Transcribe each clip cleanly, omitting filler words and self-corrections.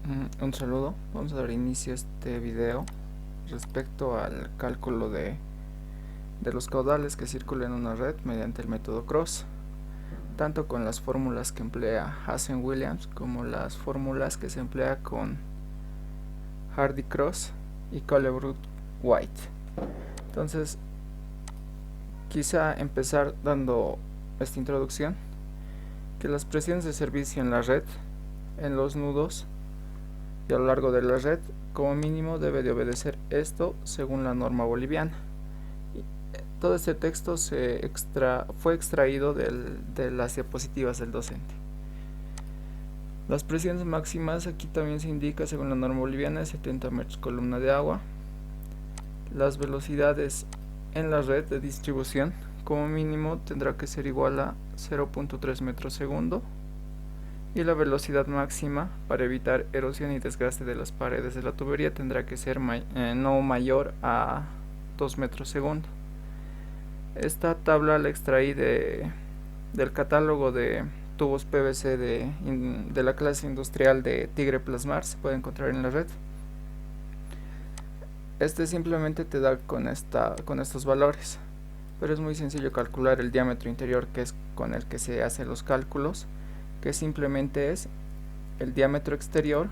Un saludo, vamos a dar inicio a este video respecto al cálculo de los caudales que circulan en una red mediante el método Cross, tanto con las fórmulas que emplea Hazen-Williams como las fórmulas que se emplea con Hardy-Cross y Colebrook-White. Entonces, quizá empezar dando esta introducción, que las presiones de servicio en la red, en los nudos y a lo largo de la red, como mínimo debe de obedecer esto según la norma boliviana. Todo este texto fue extraído de las diapositivas del docente. Las presiones máximas aquí también se indica según la norma boliviana de 70 metros columna de agua. Las velocidades en la red de distribución como mínimo tendrá que ser igual a 0.3 metros segundo, y la velocidad máxima para evitar erosión y desgaste de las paredes de la tubería tendrá que ser no mayor a 2 metros segundo. Esta tabla la extraí del catálogo de tubos PVC de la clase industrial de Tigre Plasmar, se puede encontrar en la red. Este simplemente te da con estos valores, pero es muy sencillo calcular el diámetro interior, que es con el que se hacen los cálculos, que simplemente es el diámetro exterior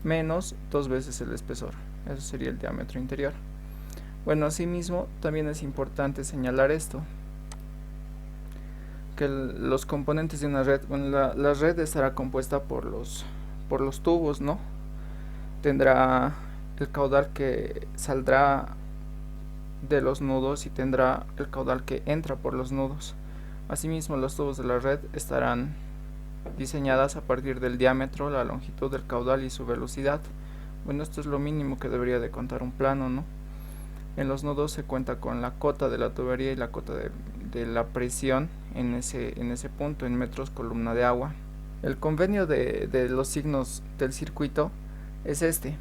menos 2 veces el espesor. Eso sería el diámetro interior. Bueno, asimismo también es importante señalar esto, que los componentes de una red, bueno, la red estará compuesta por los tubos, ¿no? Tendrá el caudal que saldrá de los nudos y tendrá el caudal que entra por los nudos. Asimismo, los tubos de la red estarán diseñadas a partir del diámetro, la longitud del caudal y su velocidad. Bueno, esto es lo mínimo que debería de contar un plano, ¿no? En los nudos se cuenta con la cota de la tubería y la cota de la presión en ese punto, en metros columna de agua. El convenio de los signos del circuito es este.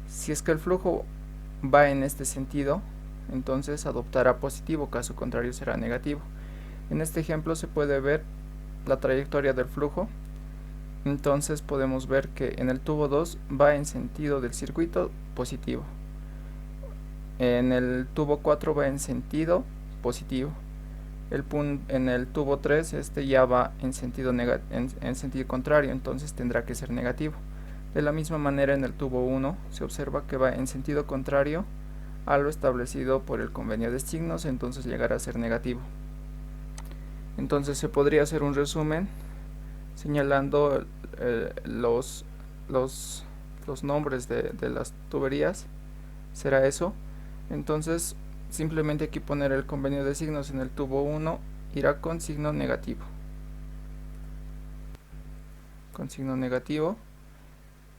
Si es que el flujo va en este sentido, entonces adoptará positivo, caso contrario será negativo. En este ejemplo se puede ver la trayectoria del flujo. Entonces podemos ver que en el tubo 2 va en sentido del circuito positivo. En el tubo 4 va en sentido positivo. En el tubo 3 este ya va en sentido contrario, entonces tendrá que ser negativo. De la misma manera, en el tubo 1 se observa que va en sentido contrario a lo establecido por el convenio de signos, entonces llegará a ser negativo. Entonces se podría hacer un resumen señalando los nombres de las tuberías. Será eso. Entonces simplemente aquí poner el convenio de signos. En el tubo 1 irá con signo negativo.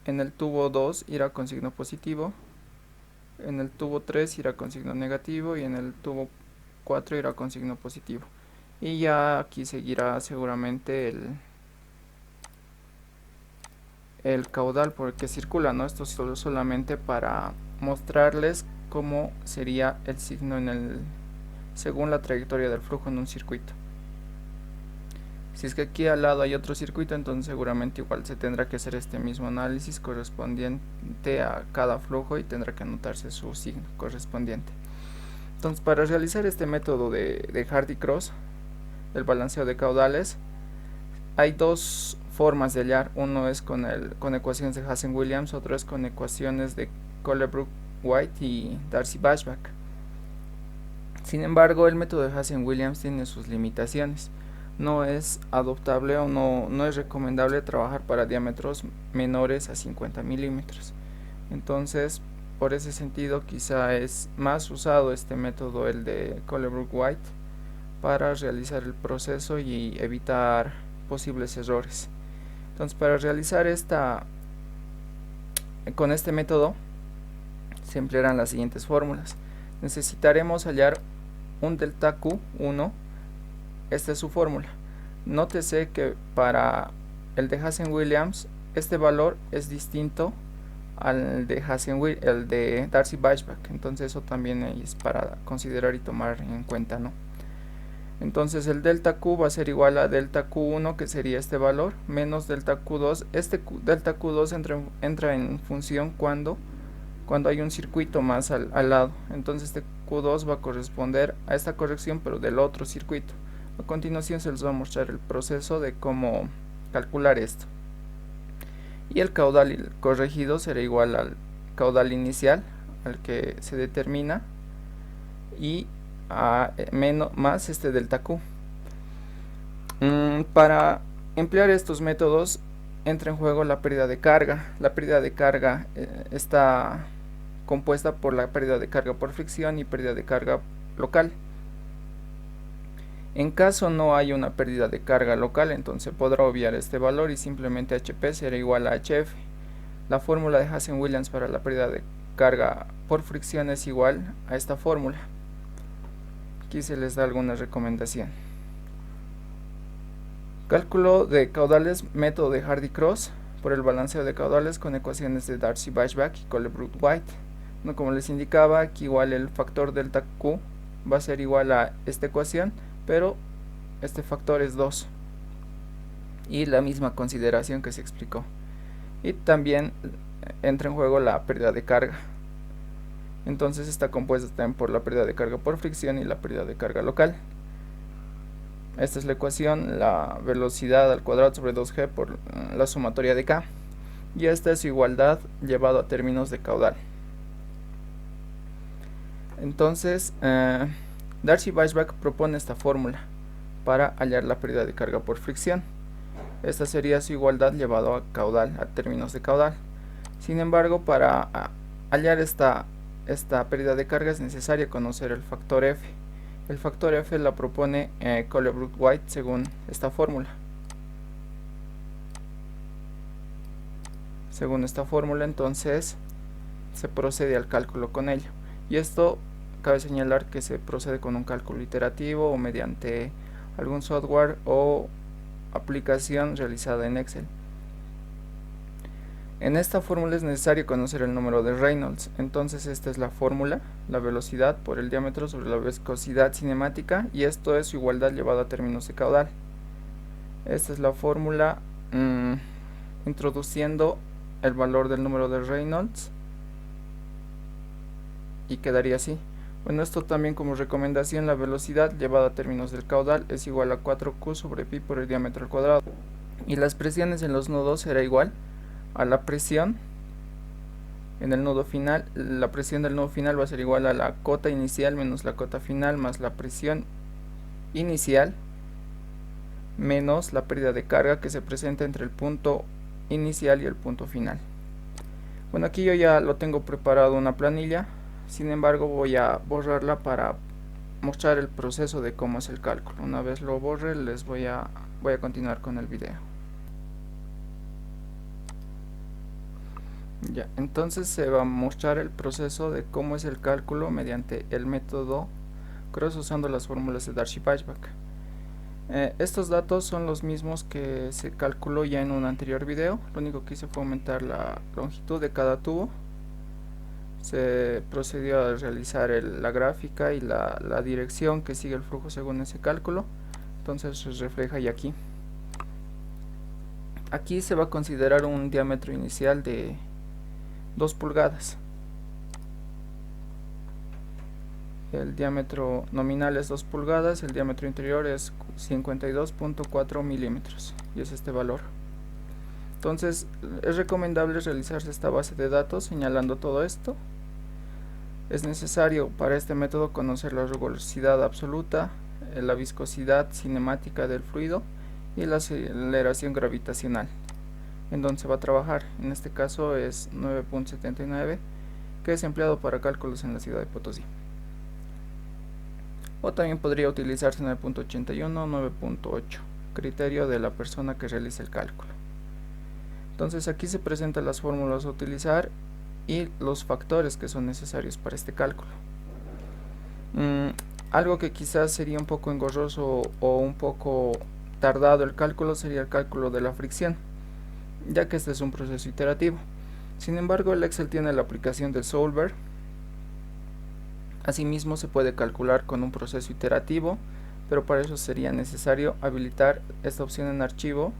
En el tubo 2 irá con signo positivo. En el tubo 3 irá con signo negativo. Y en el tubo 4 irá con signo positivo. Y ya aquí seguirá seguramente el caudal por el que circula, ¿no? Esto es solamente para mostrarles cómo sería el signo según la trayectoria del flujo en un circuito. Si es que aquí al lado hay otro circuito, entonces seguramente igual se tendrá que hacer este mismo análisis correspondiente a cada flujo y tendrá que anotarse su signo correspondiente. Entonces, para realizar este método de Hardy-Cross, el balanceo de caudales, hay dos formas de hallar. Uno es con ecuaciones de Hazen-Williams, otro es con ecuaciones de Colebrook-White y Darcy-Weisbach. Sin embargo, el método de Hazen-Williams tiene sus limitaciones. No es adoptable o no es recomendable trabajar para diámetros menores a 50 milímetros. Entonces, por ese sentido, quizá es más usado este método, el de Colebrook-White, para realizar el proceso y evitar posibles errores. Entonces, para realizar con este método se emplearán las siguientes fórmulas. Necesitaremos hallar un delta Q1. Esta es su fórmula. Nótese que para el de Hazen-Williams este valor es distinto al de el de Darcy-Weisbach, entonces eso también es para considerar y tomar en cuenta, ¿no? Entonces el delta Q va a ser igual a delta Q1, que sería este valor, menos delta Q2. Delta Q2 entra en función cuando hay un circuito más al lado. Entonces este Q2 va a corresponder a esta corrección, pero del otro circuito. A continuación se les va a mostrar el proceso de cómo calcular esto. Y el caudal corregido será igual al caudal inicial, al que se determina, y a más este delta Q. Para emplear estos métodos entra en juego la pérdida de carga. La pérdida de carga está compuesta por la pérdida de carga por fricción y pérdida de carga local. En caso no hay una pérdida de carga local, entonces podrá obviar este valor y simplemente HP será igual a HF. La fórmula de Hazen-Williams para la pérdida de carga por fricción es igual a esta fórmula. Aquí se les da alguna recomendación. Cálculo de caudales, método de Hardy-Cross por el balanceo de caudales con ecuaciones de Darcy-Weisbach y Colebrook-White. No, como les indicaba, aquí igual el factor delta Q va a ser igual a esta ecuación, pero este factor es 2. Y la misma consideración que se explicó. Y también entra en juego la pérdida de carga. Entonces está compuesta también por la pérdida de carga por fricción y la pérdida de carga local. Esta es la ecuación, la velocidad al cuadrado sobre 2G por la sumatoria de K. Y esta es su igualdad llevado a términos de caudal. Entonces, Darcy-Weisbach propone esta fórmula para hallar la pérdida de carga por fricción. Esta sería su igualdad llevado a caudal, a términos de caudal. Sin embargo, para hallar esta pérdida de carga es necesario conocer el factor F. El factor F la propone Colebrook-White según esta fórmula. Según esta fórmula, entonces se procede al cálculo con ello. Y esto cabe señalar que se procede con un cálculo iterativo o mediante algún software o aplicación realizada en Excel. En esta fórmula es necesario conocer el número de Reynolds. Entonces esta es la fórmula, la velocidad por el diámetro sobre la viscosidad cinemática, y esto es su igualdad llevado a términos de caudal. Esta es la fórmula introduciendo el valor del número de Reynolds y quedaría así. Bueno, esto también como recomendación, la velocidad llevada a términos del caudal es igual a 4Q sobre pi por el diámetro al cuadrado. Y las presiones en los nodos será igual a la presión en el nodo final. La presión del nodo final va a ser igual a la cota inicial menos la cota final más la presión inicial menos la pérdida de carga que se presenta entre el punto inicial y el punto final. Bueno, aquí yo ya lo tengo preparado una planilla. Sin embargo, voy a borrarla para mostrar el proceso de cómo es el cálculo. Una vez lo borre, voy a continuar con el video. Ya, entonces se va a mostrar el proceso de cómo es el cálculo mediante el método Cross usando las fórmulas de Darcy-Weisbach. Estos datos son los mismos que se calculó ya en un anterior video. Lo único que hice fue aumentar la longitud de cada tubo. Se procedió a realizar la gráfica y la dirección que sigue el flujo según ese cálculo. Entonces se refleja ya aquí. Aquí se va a considerar un diámetro inicial de 2 pulgadas. El diámetro nominal es 2 pulgadas, el diámetro interior es 52.4 milímetros y es este valor. Entonces es recomendable realizarse esta base de datos señalando todo esto. Es necesario para este método conocer la rugosidad absoluta, la viscosidad cinemática del fluido y la aceleración gravitacional en donde se va a trabajar. En este caso es 9.79, que es empleado para cálculos en la ciudad de Potosí. O también podría utilizarse 9.81 o 9.8, criterio de la persona que realice el cálculo. Entonces aquí se presentan las fórmulas a utilizar y los factores que son necesarios para este cálculo. Algo que quizás sería un poco engorroso o un poco tardado el cálculo sería el cálculo de la fricción, ya que este es un proceso iterativo. Sin embargo, el Excel tiene la aplicación de Solver. Asimismo se puede calcular con un proceso iterativo, pero para eso sería necesario habilitar esta opción en archivo.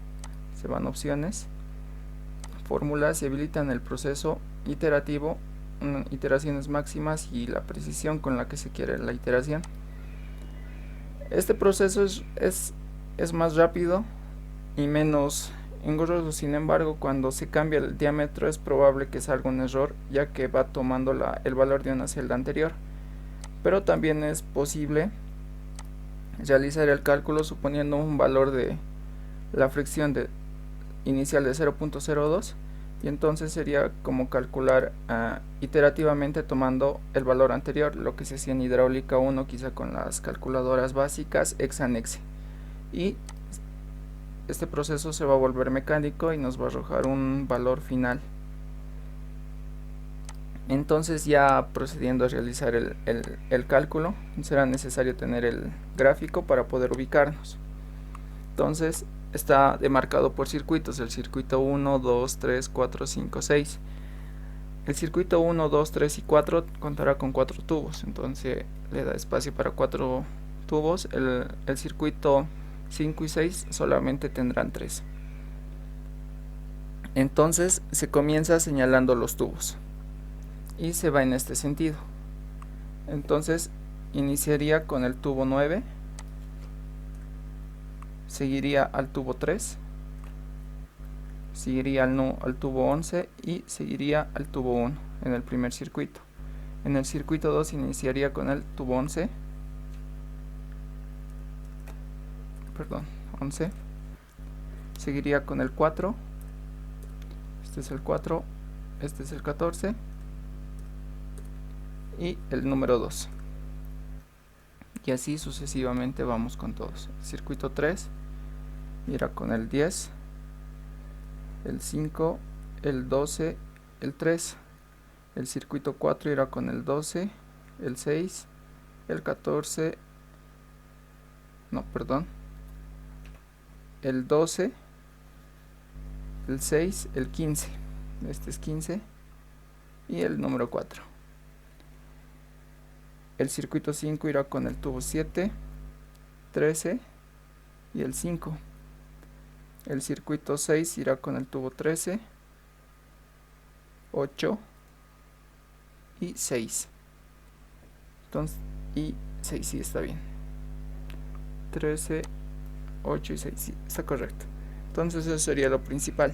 Se van a opciones, fórmulas, y habilitan el proceso iterativo, iteraciones máximas y la precisión con la que se quiere la iteración. Este proceso es más rápido y menos engorroso. Sin embargo, cuando se cambia el diámetro es probable que salga un error, ya que va tomando el valor de una celda anterior. Pero también es posible realizar el cálculo suponiendo un valor de la fricción inicial de 0.02, y entonces sería como calcular iterativamente tomando el valor anterior, lo que se hacía en hidráulica 1 quizá con las calculadoras básicas Exanexe, y este proceso se va a volver mecánico y nos va a arrojar un valor final. Entonces, ya procediendo a realizar el cálculo, será necesario tener el gráfico para poder ubicarnos. Entonces está demarcado por circuitos: el circuito 1, 2, 3, 4, 5, 6. El circuito 1, 2, 3 y 4 contará con 4 tubos, entonces le da espacio para 4 tubos. El circuito 5 y 6 solamente tendrán 3. Entonces se comienza señalando los tubos y se va en este sentido. Entonces iniciaría con el tubo 9, seguiría al tubo 3, seguiría al tubo 11 y seguiría al tubo 1 en el primer circuito. En el circuito 2 iniciaría con el tubo 11, seguiría con el 4, este es el 4, este es el 14 y el número 2, y así sucesivamente vamos con todos. El circuito 3 irá con el 10, el 5, el 12, el 3. El circuito 4 irá con el 12, el 6, el 14, el 12, el 6, el 15, este es 15, y el número 4. El circuito 5 irá con el tubo 7, 13 y el 5. El circuito 6 irá con el tubo 13, 8 y 6. Entonces, y 6, sí, está bien. 13, 8 y 6, sí, está correcto. Entonces eso sería lo principal.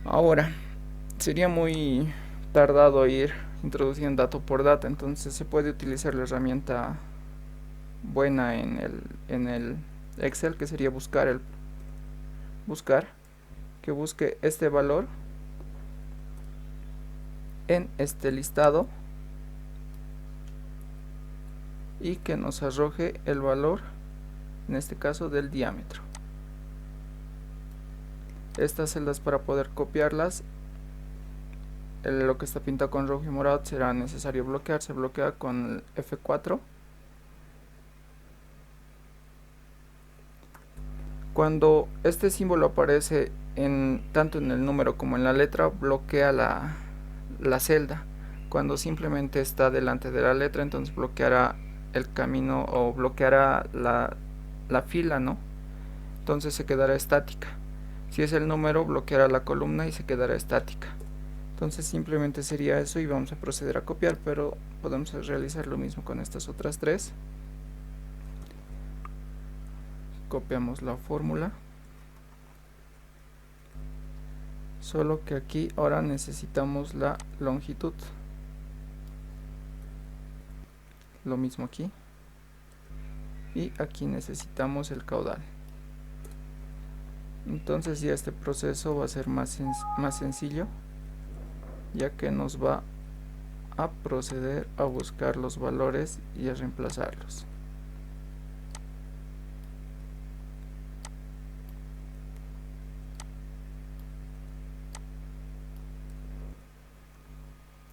Ahora, sería muy tardado ir introduciendo dato por data, entonces se puede utilizar la herramienta buena en el Excel, que sería buscar, que busque este valor en este listado y que nos arroje el valor, en este caso, del diámetro. Estas celdas, para poder copiarlas, lo que está pintado con rojo y morado será necesario bloquear. Se bloquea con el F4. Cuando este símbolo aparece tanto en el número como en la letra, bloquea la celda. Cuando simplemente está delante de la letra, entonces bloqueará el camino o bloqueará la fila, ¿no? Entonces se quedará estática. Si es el número, bloqueará la columna y se quedará estática. Entonces simplemente sería eso y vamos a proceder a copiar, pero podemos realizar lo mismo con estas otras tres. Copiamos la fórmula, solo que aquí ahora necesitamos la longitud. Lo mismo aquí, y aquí necesitamos el caudal. Entonces ya este proceso va a ser más sencillo, ya que nos va a proceder a buscar los valores y a reemplazarlos.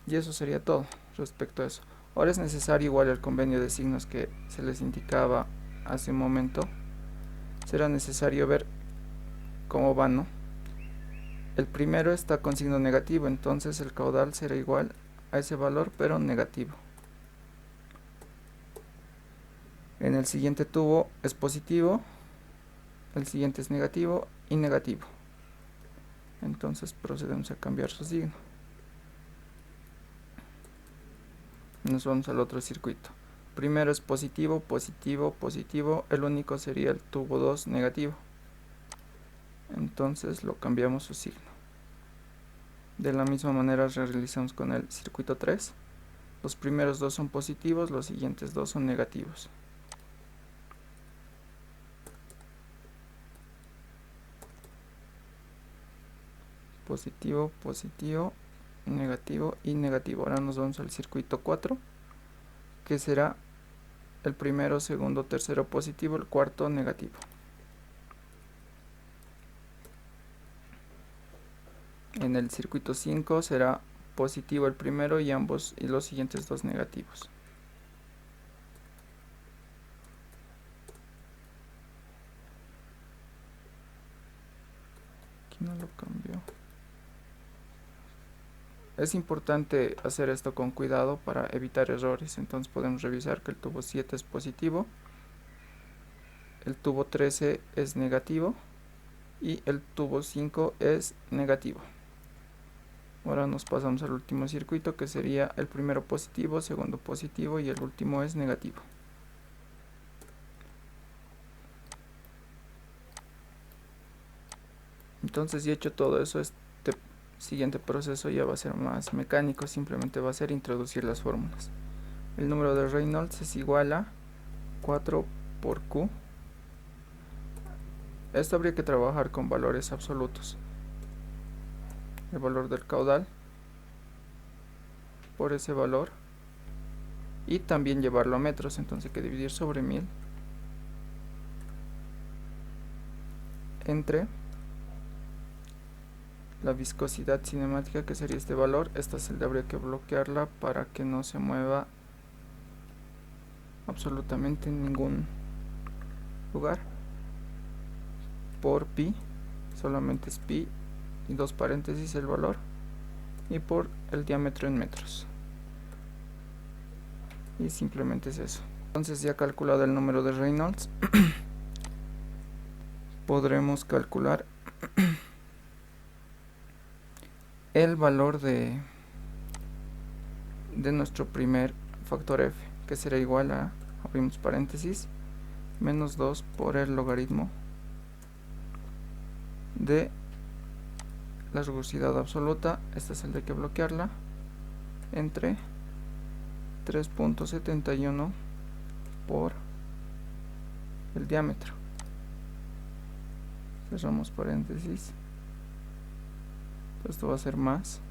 Y eso sería todo respecto a eso. Ahora es necesario igual el convenio de signos que se les indicaba hace un momento. Será necesario ver cómo van, ¿no? El primero está con signo negativo, entonces el caudal será igual a ese valor pero negativo. En el siguiente tubo es positivo, el siguiente es negativo y negativo. Entonces procedemos a cambiar su signo. Nos vamos al otro circuito. Primero es positivo, positivo, positivo. El único sería el tubo 2 negativo. Entonces lo cambiamos su signo. De la misma manera realizamos con el circuito 3. Los primeros dos son positivos, los siguientes dos son negativos. Positivo, positivo, negativo y negativo. Ahora nos vamos al circuito 4, que será el primero, segundo, tercero positivo, el cuarto negativo. En el circuito 5 será positivo el primero y los siguientes dos negativos. Aquí no lo cambió. Es importante hacer esto con cuidado para evitar errores. Entonces podemos revisar que el tubo 7 es positivo, el tubo 13 es negativo y el tubo 5 es negativo. Ahora nos pasamos al último circuito, que sería el primero positivo, segundo positivo y el último es negativo. Entonces, ya hecho todo eso, este siguiente proceso ya va a ser más mecánico. Simplemente va a ser introducir las fórmulas. El número de Reynolds es igual a 4 por Q. Esto habría que trabajar con valores absolutos. El valor del caudal por ese valor, y también llevarlo a metros. Entonces hay que dividir sobre 1000 entre la viscosidad cinemática, que sería este valor. Esta celda habría que bloquearla para que no se mueva absolutamente en ningún lugar, por pi, solamente es pi y dos paréntesis el valor, y por el diámetro en metros, y simplemente es eso. Entonces, ya calculado el número de Reynolds, podremos calcular el valor de nuestro primer factor f, que será igual a, abrimos paréntesis, menos 2 por el logaritmo de la rugosidad absoluta, esta celda hay que bloquearla, entre 3.71 por el diámetro. Cerramos paréntesis. Esto va a ser más.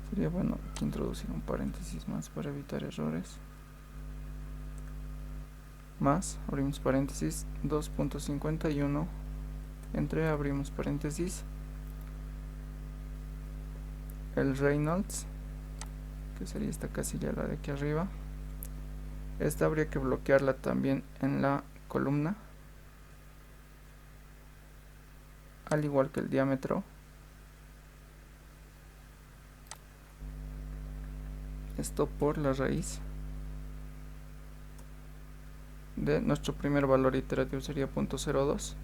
Sería bueno aquí introducir un paréntesis más para evitar errores. Más, abrimos paréntesis, 2.51 entre, abrimos paréntesis, el Reynolds, que sería esta casilla, la de aquí arriba. Esta habría que bloquearla también en la columna, al igual que el diámetro. Esto por la raíz de nuestro primer valor iterativo, sería 0.02.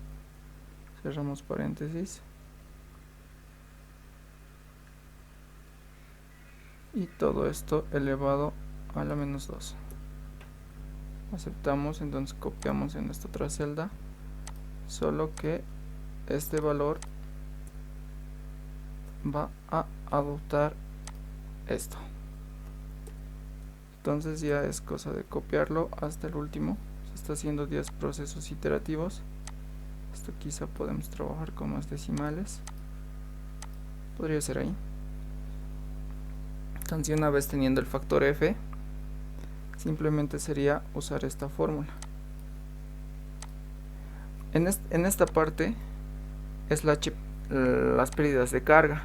Cerramos paréntesis y todo esto elevado a la menos 2. Aceptamos, entonces copiamos en esta otra celda, solo que este valor va a adoptar esto. Entonces ya es cosa de copiarlo hasta el último. Se está haciendo 10 procesos iterativos. Esto quizá podemos trabajar con más decimales. Podría ser ahí. Entonces, una vez teniendo el factor f, simplemente sería usar esta fórmula. En esta parte es las pérdidas de carga.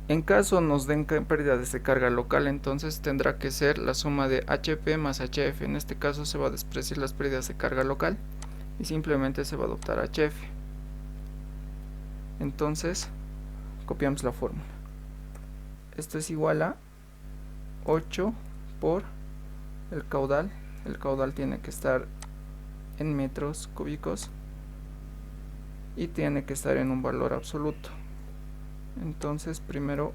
En caso nos den pérdidas de carga local, entonces tendrá que ser la suma de HP más HF. En este caso se va a despreciar las pérdidas de carga local y simplemente se va a adoptar HF. Entonces copiamos la fórmula. Esto es igual a 8 por el caudal el caudal tiene que estar en metros cúbicos y tiene que estar en un valor absoluto. Entonces primero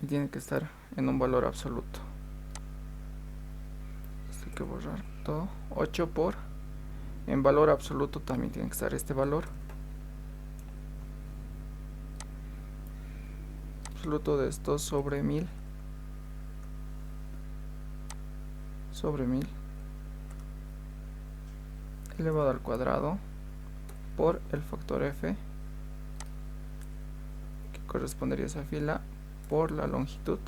tiene que estar en un valor absoluto. Esto hay que borrar todo. 8 por, en valor absoluto también tiene que estar este valor absoluto de esto sobre 1000 elevado al cuadrado por el factor f, que correspondería a esa fila, por la longitud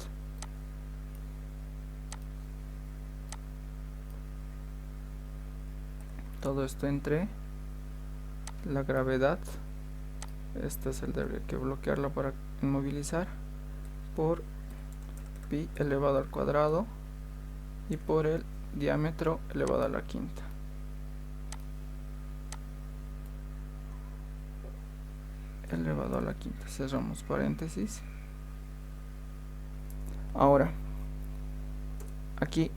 todo esto entre la gravedad, este es el de habría que bloquearlo para inmovilizar, por pi elevado al cuadrado y por el diámetro elevado a la quinta. Elevado a la quinta. Cerramos paréntesis. Ahora, aquí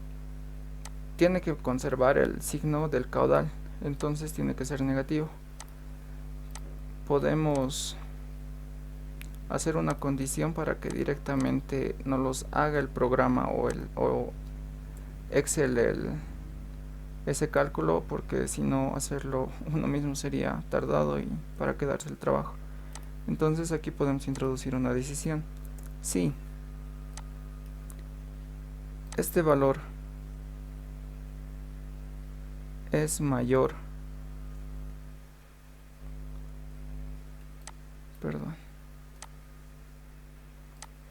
tiene que conservar el signo del caudal, entonces tiene que ser negativo. Podemos hacer una condición para que directamente nos los haga el programa o Excel ese cálculo, porque si no hacerlo uno mismo sería tardado y para quedarse el trabajo. Entonces aquí podemos introducir una decisión. Si este valor es mayor,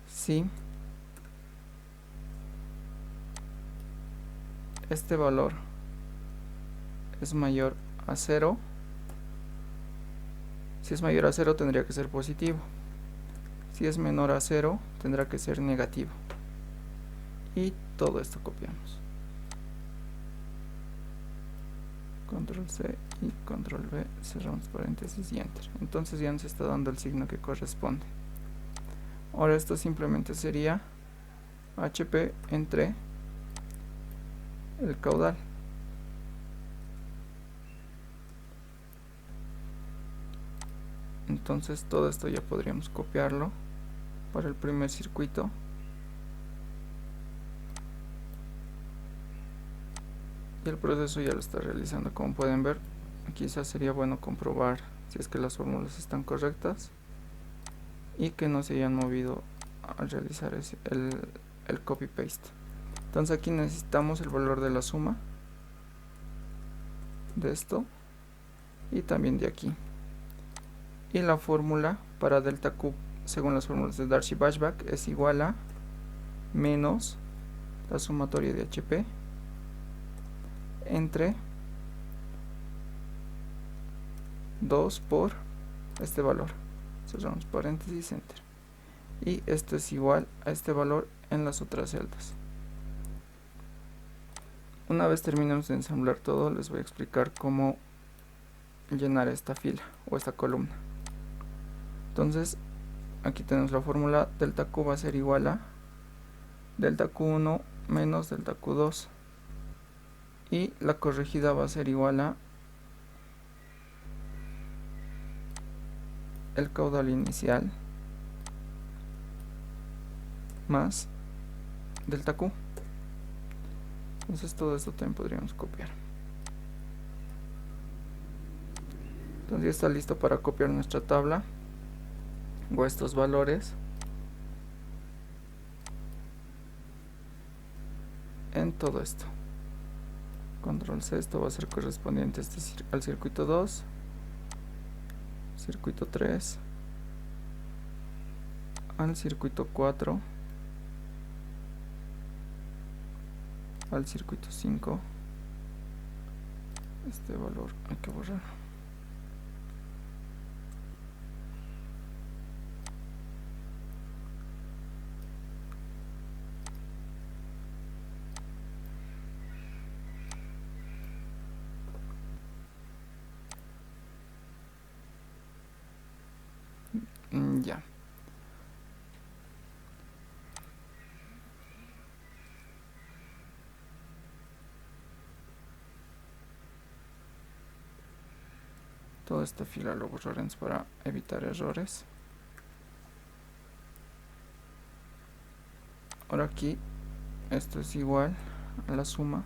si este valor es mayor a 0, si es mayor a 0 tendría que ser positivo, si es menor a 0 tendrá que ser negativo, y todo esto copiamos, control C y control V, cerramos paréntesis y enter. Entonces ya nos está dando el signo que corresponde. Ahora esto simplemente sería HP entre el caudal. Entonces todo esto ya podríamos copiarlo para el primer circuito. Y el proceso ya lo está realizando. Como pueden ver, quizás sería bueno comprobar si es que las fórmulas están correctas y que no se hayan movido al realizar el copy paste. Entonces aquí necesitamos el valor de la suma de esto y también de aquí, y la fórmula para delta Q según las fórmulas de Darcy-Weisbach es igual a menos la sumatoria de HP entre 2 por este valor, cerramos paréntesis, enter, y esto es igual a este valor en las otras celdas. Una vez terminemos de ensamblar todo, les voy a explicar cómo llenar esta fila o esta columna. Entonces aquí tenemos la fórmula, delta Q va a ser igual a delta Q1 menos delta Q2, y la corregida va a ser igual a el caudal inicial más delta Q. Entonces todo esto también podríamos copiar. Entonces ya está listo para copiar nuestra tabla o estos valores en todo esto. Control C, esto va a ser correspondiente al circuito 2, circuito 3, al circuito 4, al circuito 5. Este valor hay que borrar. Ya. Toda esta fila lo borraremos para evitar errores. Ahora aquí esto es igual a la suma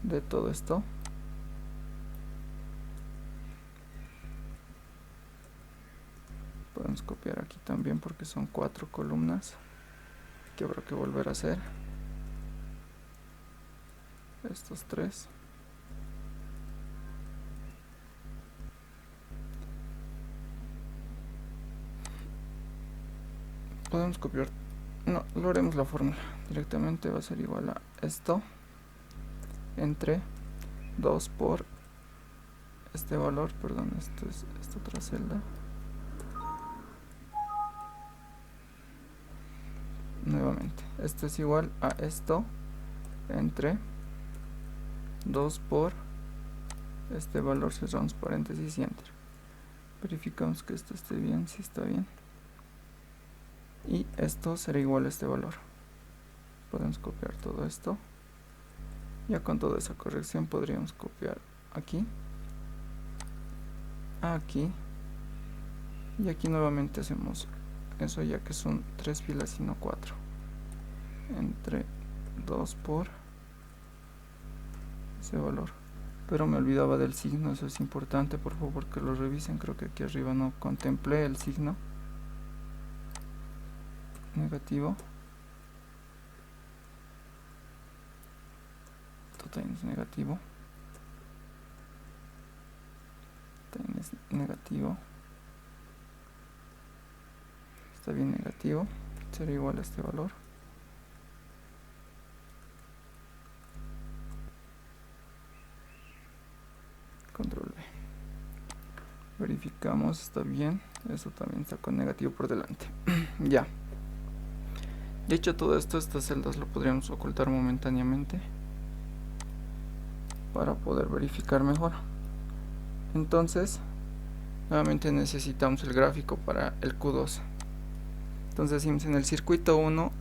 de todo esto. Podemos copiar aquí también porque son 4 columnas que habrá que volver a hacer. Estos 3. Podemos copiar, no, lo haremos la fórmula directamente, va a ser igual a esto entre 2 por este valor, perdón, esto es esta otra celda, nuevamente, esto es igual a esto entre 2 por este valor, cerramos paréntesis y enter. Verificamos que esto esté bien, si está bien, y esto será igual a este valor. Podemos copiar todo esto. Ya con toda esa corrección podríamos copiar aquí, aquí, y aquí nuevamente hacemos eso, ya que son 3 filas y no 4, entre 2 por ese valor. Pero me olvidaba del signo, eso es importante, por favor que lo revisen. Creo que aquí arriba no contemplé el signo negativo. Esto también es negativo. También es negativo. Está bien negativo. Será igual a este valor. Control V. Verificamos, está bien. Eso también está con negativo por delante. Ya. De hecho, todo esto, estas celdas lo podríamos ocultar momentáneamente para poder verificar mejor. Entonces, nuevamente necesitamos el gráfico para el Q2. Entonces decimos, en el circuito 1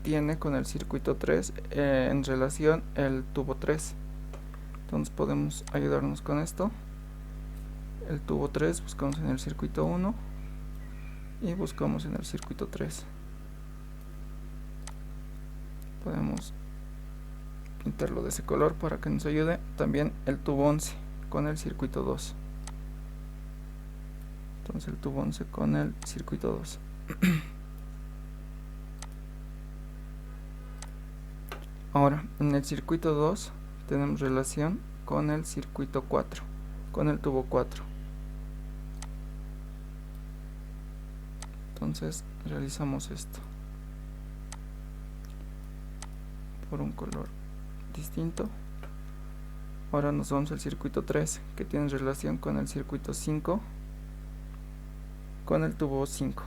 tiene con el circuito 3 en relación el tubo 3. Entonces podemos ayudarnos con esto. El tubo 3 buscamos en el circuito 1 y buscamos en el circuito 3. Podemos pintarlo de ese color para que nos ayude. También el tubo 11 con el circuito 2. Entonces el tubo 11 con el circuito 2. Ahora, en el circuito 2 tenemos relación con el circuito 4, con el tubo 4. Entonces realizamos esto por un color distinto. Ahora nos vamos al circuito 3, que tiene relación con el circuito 5, con el tubo 5.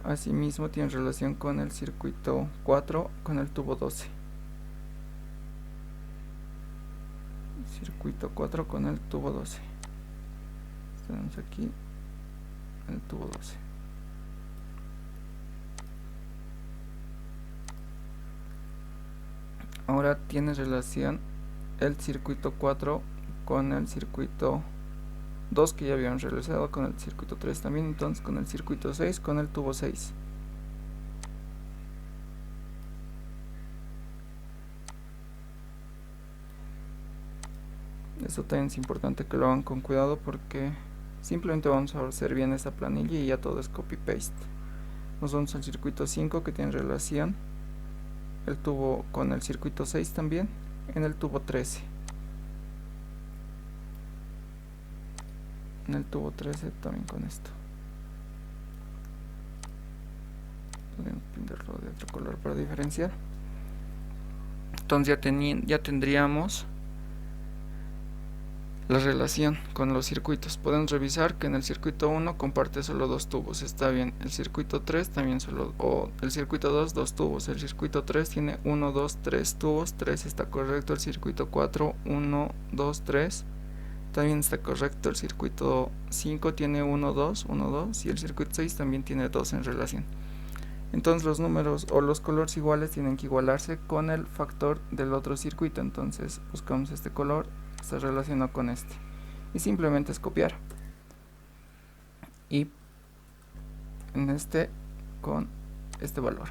Asimismo tiene relación con el circuito 4, con el tubo 12. Circuito 4 con el tubo 12. Tenemos aquí el tubo 12. Ahora tiene relación el circuito 4 con el circuito 2 que ya habíamos realizado, con el circuito 3 también, entonces con el circuito 6 con el tubo 6. Eso también es importante que lo hagan con cuidado porque simplemente vamos a hacer bien esta planilla y ya todo es copy paste. Nos vamos al circuito 5 que tiene relación el tubo con el circuito 6 también en el tubo 13. En el tubo 13 también con esto. Podemos pintarlo de otro color para diferenciar. Entonces ya tendríamos la relación con los circuitos. Podemos revisar que en el circuito 1 comparte solo 2 tubos, está bien. El circuito 3 también solo, o el circuito 2 2 tubos. El circuito 3 tiene 1, 2, 3 tubos, 3 está correcto. El circuito 4 1, 2, 3 también está correcto. El circuito 5 tiene 1, 2, 1, 2 y el circuito 6 también tiene 2 en relación. Entonces los números o los colores iguales tienen que igualarse con el factor del otro circuito. Entonces buscamos este color, está relacionado con este. Y simplemente es copiar. Y en este con este valor.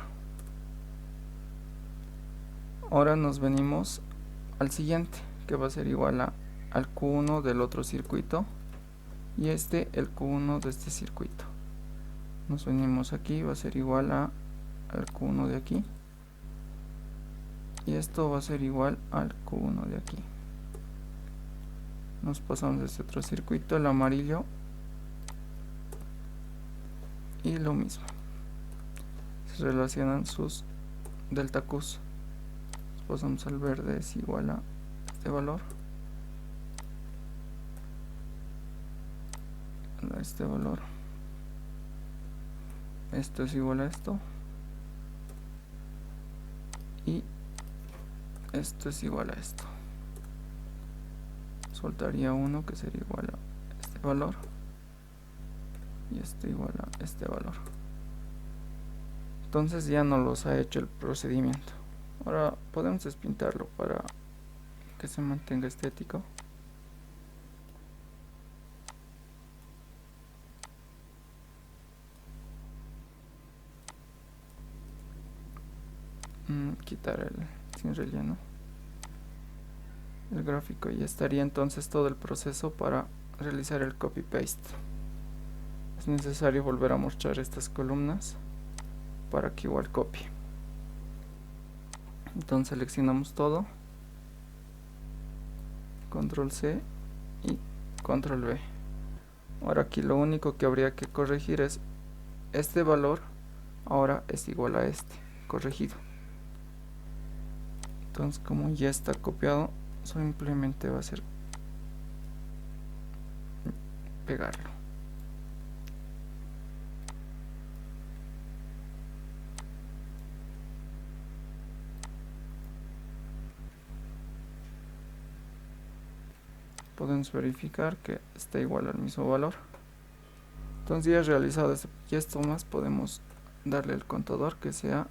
Ahora nos venimos al siguiente, que va a ser igual al Q1 del otro circuito. Y el Q1 de este circuito. Nos venimos aquí, va a ser igual al Q1 de aquí, y esto va a ser igual al Q1 de aquí. Nos pasamos a este otro circuito, el amarillo, y lo mismo, se relacionan sus delta Qs. Nos pasamos al verde, es igual a este valor, a este valor. Esto es igual a esto, y esto es igual a esto. Soltaría uno que sería igual a este valor, y esto igual a este valor. Entonces ya no los ha hecho el procedimiento. Ahora podemos despintarlo para que se mantenga estético. Quitar el sin relleno, el gráfico, y estaría entonces todo el proceso para realizar el copy paste. Es necesario volver a mostrar estas columnas para que igual copie. Entonces seleccionamos todo, control C y control V. Ahora aquí lo único que habría que corregir es este valor, ahora es igual a este corregido. Entonces como ya está copiado, simplemente va a ser pegarlo. Podemos verificar que está igual al mismo valor. Entonces ya realizado esto más, podemos darle el contador que sea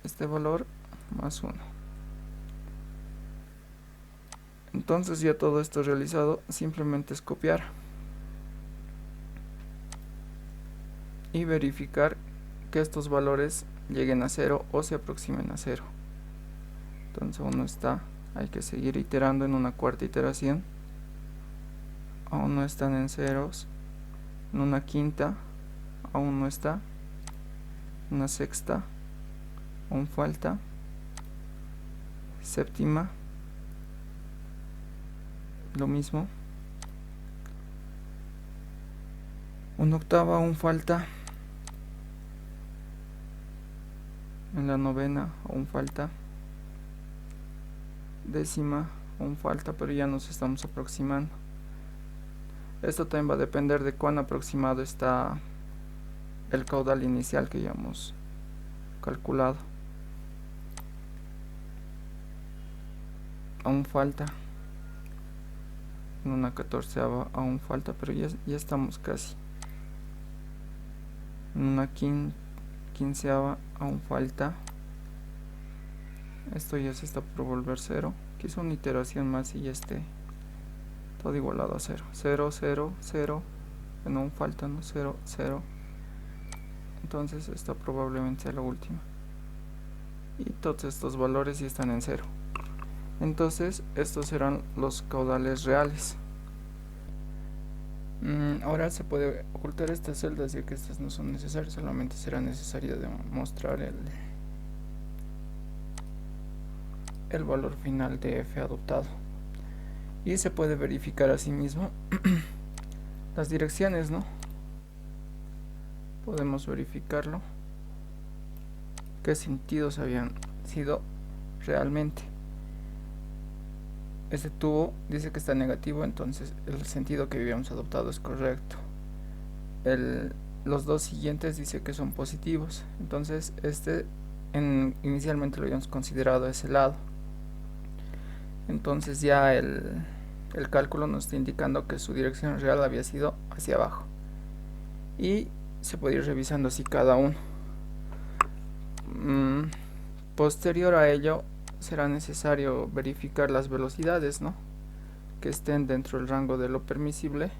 este valor más 1. Entonces ya todo esto realizado, simplemente es copiar y verificar que estos valores lleguen a 0 o se aproximen a 0. Entonces aún no está, hay que seguir iterando en una cuarta iteración. Aún no están en ceros, en una quinta aún no está, una sexta aún falta, séptima lo mismo, una octava aún falta, en la novena aún falta, décima aún falta, pero ya nos estamos aproximando. Esto también va a depender de cuán aproximado está el caudal inicial que ya hemos calculado. Aún falta, en una catorceava aún falta, pero ya estamos casi. En una quinceava aún falta. Esto ya se está por volver 0. Quizá una iteración más y ya esté todo igualado a 0. 0, 0, 0. Bueno, aún falta, ¿no? 0, 0. Entonces esta probablemente sea la última. Y todos estos valores ya están en 0. Entonces estos serán los caudales reales. Ahora se puede ocultar estas celdas, ya que estas no son necesarias, solamente será necesario demostrar el valor final de f adoptado. Y se puede verificar asimismo las direcciones, ¿no? Podemos verificarlo, qué sentidos habían sido realmente. Este tubo dice que está negativo, entonces el sentido que habíamos adoptado es correcto. Los dos siguientes dice que son positivos, entonces inicialmente lo habíamos considerado a ese lado. Entonces ya el cálculo nos está indicando que su dirección real había sido hacia abajo, y se puede ir revisando así cada uno. Posterior a ello será necesario verificar las velocidades, ¿no?, que estén dentro del rango de lo permisible.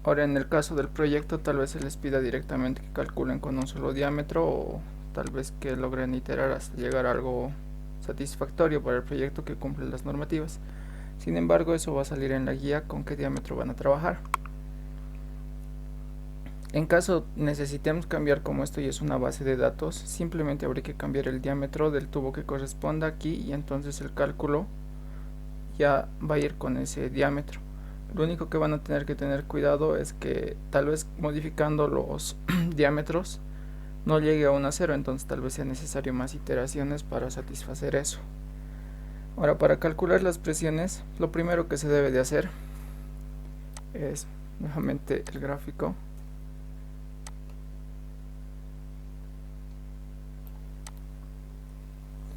Ahora, en el caso del proyecto, tal vez se les pida directamente que calculen con un solo diámetro, o tal vez que logren iterar hasta llegar a algo satisfactorio para el proyecto que cumple las normativas. Sin embargo, eso va a salir en la guía con qué diámetro van a trabajar. En caso necesitemos cambiar, como esto ya es una base de datos, simplemente habría que cambiar el diámetro del tubo que corresponda aquí, y entonces el cálculo ya va a ir con ese diámetro. Lo único que van a tener que tener cuidado es que tal vez modificando los diámetros no llegue a 1 a 0, entonces tal vez sea necesario más iteraciones para satisfacer eso. Ahora, para calcular las presiones, lo primero que se debe de hacer es nuevamente el gráfico.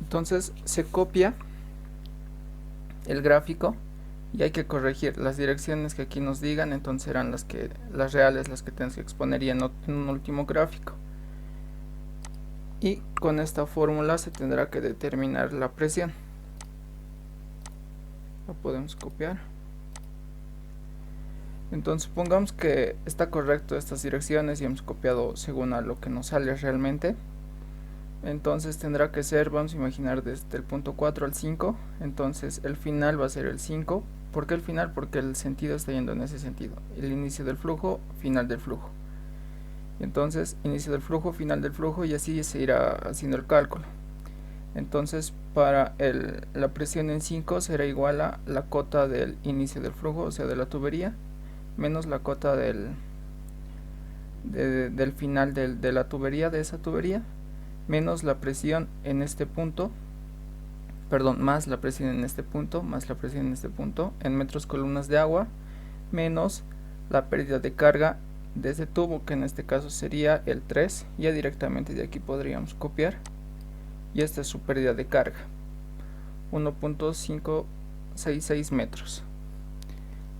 Entonces se copia el gráfico y hay que corregir las direcciones que aquí nos digan, entonces serán las reales, las que tenemos que exponer y en un último gráfico. Y con esta fórmula se tendrá que determinar la presión. La podemos copiar. Entonces supongamos que está correcto estas direcciones y hemos copiado según a lo que nos sale realmente. Entonces tendrá que ser, vamos a imaginar, desde el punto 4 al 5. Entonces el final va a ser el 5. ¿Por qué el final? Porque el sentido está yendo en ese sentido. El inicio del flujo, final del flujo. Entonces inicio del flujo, final del flujo, y así se irá haciendo el cálculo. Entonces para la presión en 5 será igual a la cota del inicio del flujo, o sea de la tubería, menos la cota del final de la tubería, de esa tubería, menos la presión en este punto, perdón, más la presión en este punto, más la presión en este punto, en metros columnas de agua, menos la pérdida de carga de ese tubo, que en este caso sería el 3, ya directamente de aquí podríamos copiar, y esta es su pérdida de carga, 1.566 metros.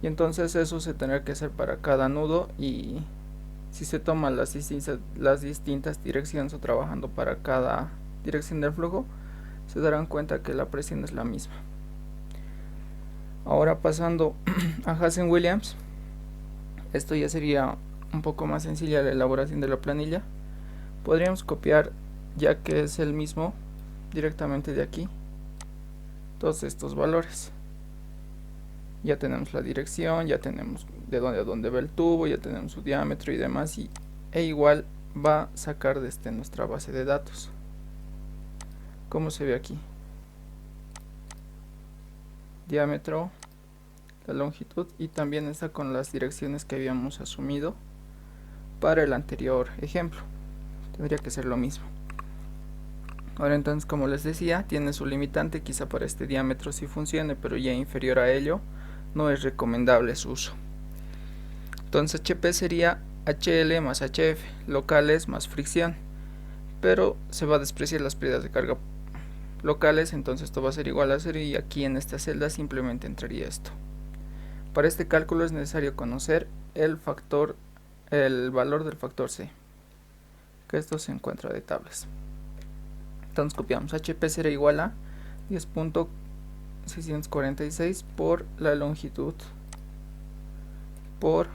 Y entonces eso se tendrá que hacer para cada nudo, y si se toman las distintas direcciones o trabajando para cada dirección del flujo, se darán cuenta que la presión es la misma. Ahora pasando a Hazen-Williams, esto ya sería un poco más sencilla la elaboración de la planilla. Podríamos copiar, ya que es el mismo, directamente de aquí todos estos valores. Ya tenemos la dirección, ya tenemos de dónde a dónde va el tubo, ya tenemos su diámetro y demás, e igual va a sacar desde nuestra base de datos, como se ve aquí: diámetro, la longitud, y también está con las direcciones que habíamos asumido para el anterior ejemplo. Tendría que ser lo mismo. Ahora entonces, como les decía, tiene su limitante, quizá para este diámetro sí funcione, pero ya inferior a ello no es recomendable su uso. Entonces HP sería HL más HF, locales más fricción, pero se va a despreciar las pérdidas de carga locales, entonces esto va a ser igual a 0, y aquí en esta celda simplemente entraría esto. Para este cálculo es necesario conocer el valor del factor C, que esto se encuentra de tablas. Entonces copiamos: HP será igual a 10.646 por la longitud por,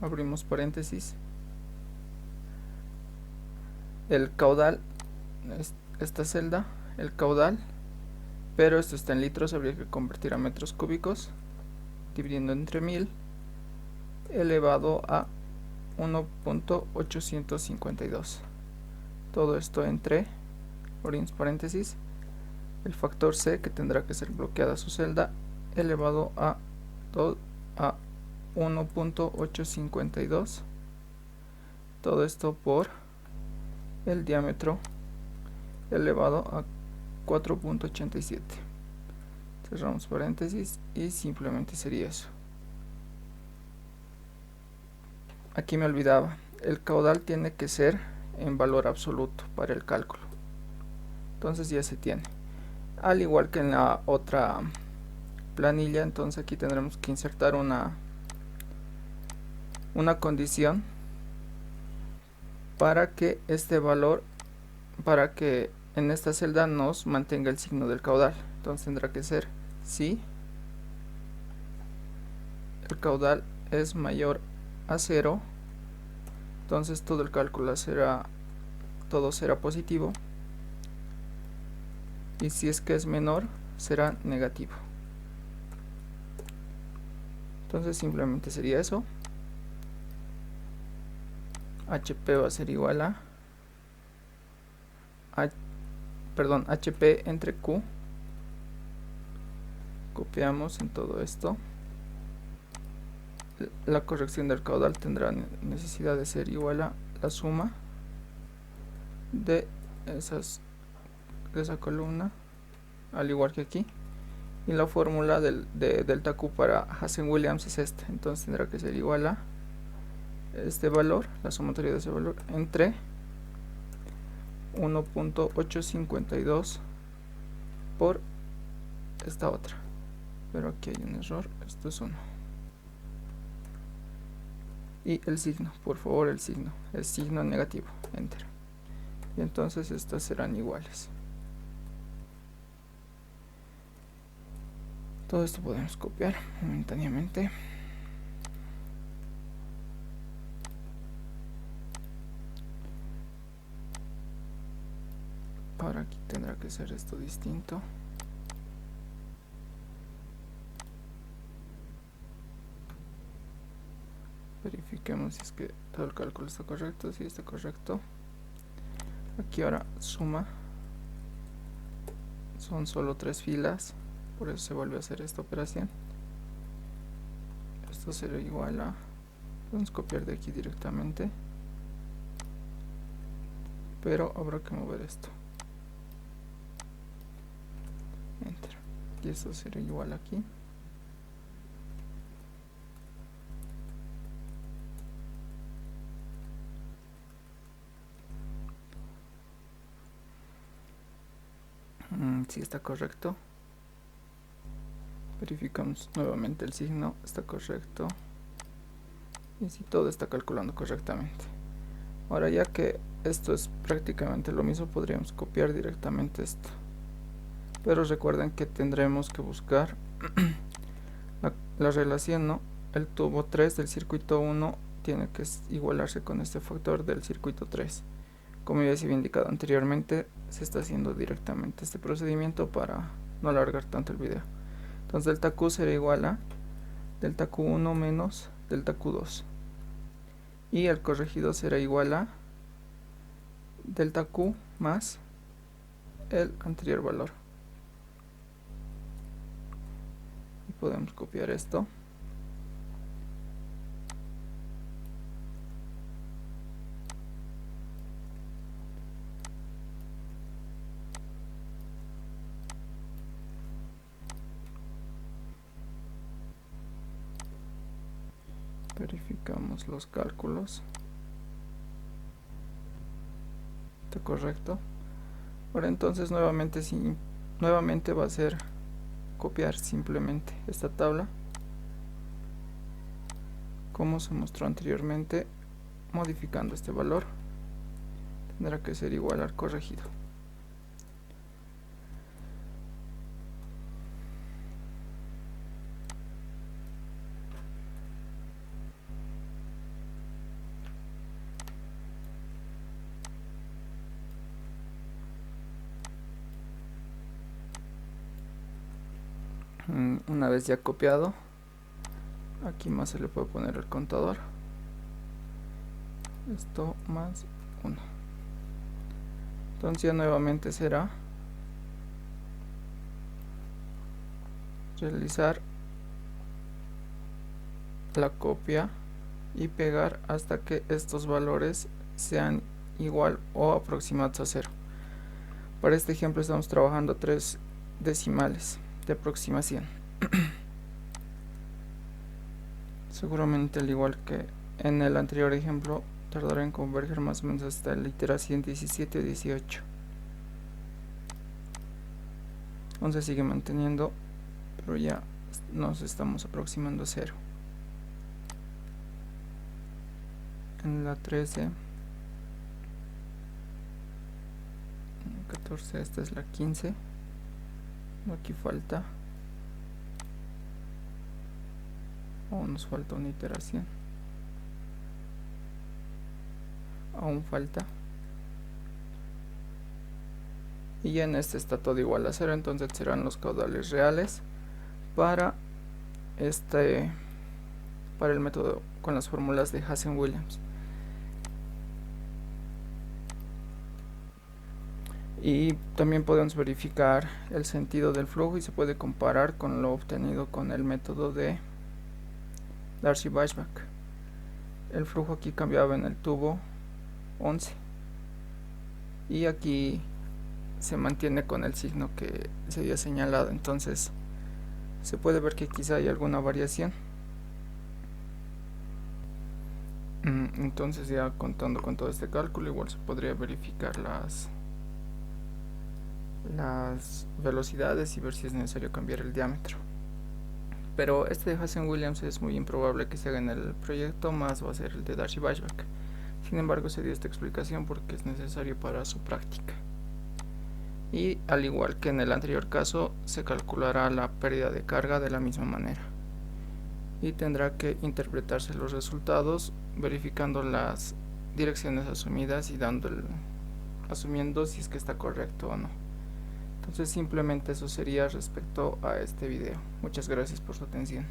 abrimos paréntesis, el caudal, esta celda, el caudal, pero esto está en litros, habría que convertir a metros cúbicos, dividiendo entre 1000, elevado a 1.852. Todo esto entre, abrimos paréntesis, el factor C, que tendrá que ser bloqueada su celda, elevado a 1.852. todo esto por el diámetro elevado a 4.87. cerramos paréntesis y simplemente sería eso. Aquí me olvidaba, el caudal tiene que ser en valor absoluto para el cálculo, entonces ya se tiene, al igual que en la otra planilla, entonces aquí tendremos que insertar una condición para que este valor, para que en esta celda nos mantenga el signo del caudal. Entonces tendrá que ser si el caudal es mayor a 0, entonces todo el cálculo todo será positivo, y si es que es menor será negativo. Entonces simplemente sería eso. HP va a ser igual a HP entre Q. Copiamos en todo esto. La corrección del caudal tendrá necesidad de ser igual a la suma de esa columna, al igual que aquí. Y la fórmula de delta Q para Hazen-Williams es esta. Entonces tendrá que ser igual a este valor, la sumatoria de ese valor, entre 1.852 por esta otra. Pero aquí hay un error, esto es 1. Y el signo, por favor, el signo negativo, enter. Y entonces estas serán iguales. Todo esto podemos copiar momentáneamente. Para aquí tendrá que ser esto distinto. Verifiquemos si es que todo el cálculo está correcto. Si está correcto. Aquí ahora suma. Son solo 3 filas. Por eso se vuelve a hacer esta operación. Esto será igual a... Vamos a copiar de aquí directamente. Pero habrá que mover esto. Enter. Y esto será igual aquí. Si está correcto. Verificamos nuevamente el signo, está correcto. Y si todo está calculando correctamente. Ahora, ya que esto es prácticamente lo mismo, podríamos copiar directamente esto. Pero recuerden que tendremos que buscar la relación, ¿no? El tubo 3 del circuito 1 tiene que igualarse con este factor del circuito 3. Como ya se había indicado anteriormente, se está haciendo directamente este procedimiento para no alargar tanto el video. Entonces delta Q será igual a delta Q1 menos delta Q2. Y el corregido será igual a delta Q más el anterior valor. Y podemos copiar esto. Verificamos los cálculos. ¿Está correcto? Ahora entonces nuevamente va a ser copiar simplemente esta tabla como se mostró anteriormente, modificando este valor. Tendrá que ser igual al corregido. Una vez ya copiado, aquí más se le puede poner el contador, esto más 1. Entonces ya nuevamente será realizar la copia y pegar hasta que estos valores sean igual o aproximados a 0. Para este ejemplo estamos trabajando 3 decimales de aproximación. Seguramente, al igual que en el anterior ejemplo, tardará en converger más o menos hasta la iteración 17 o 18. Entonces sigue manteniendo, pero ya nos estamos aproximando a 0. En la 13, 14, esta es la 15. Aquí falta, nos falta una iteración. Aún falta. Y en este está todo igual a 0, entonces serán los caudales reales para para el método con las fórmulas de Hazen-Williams. Y también podemos verificar el sentido del flujo y se puede comparar con lo obtenido con el método de Darcy-Weisbach. El flujo aquí cambiaba en el tubo 11 y aquí se mantiene con el signo que se había señalado, entonces se puede ver que quizá hay alguna variación. Entonces, ya contando con todo este cálculo, igual se podría verificar las velocidades y ver si es necesario cambiar el diámetro. Pero este de Hazen-Williams es muy improbable que se haga en el proyecto, más va a ser el de Darcy-Weisbach. Sin embargo, se dio esta explicación porque es necesario para su práctica. Y al igual que en el anterior caso, se calculará la pérdida de carga de la misma manera. Y tendrá que interpretarse los resultados verificando las direcciones asumidas y asumiendo si es que está correcto o no. Entonces simplemente eso sería respecto a este video. Muchas gracias por su atención.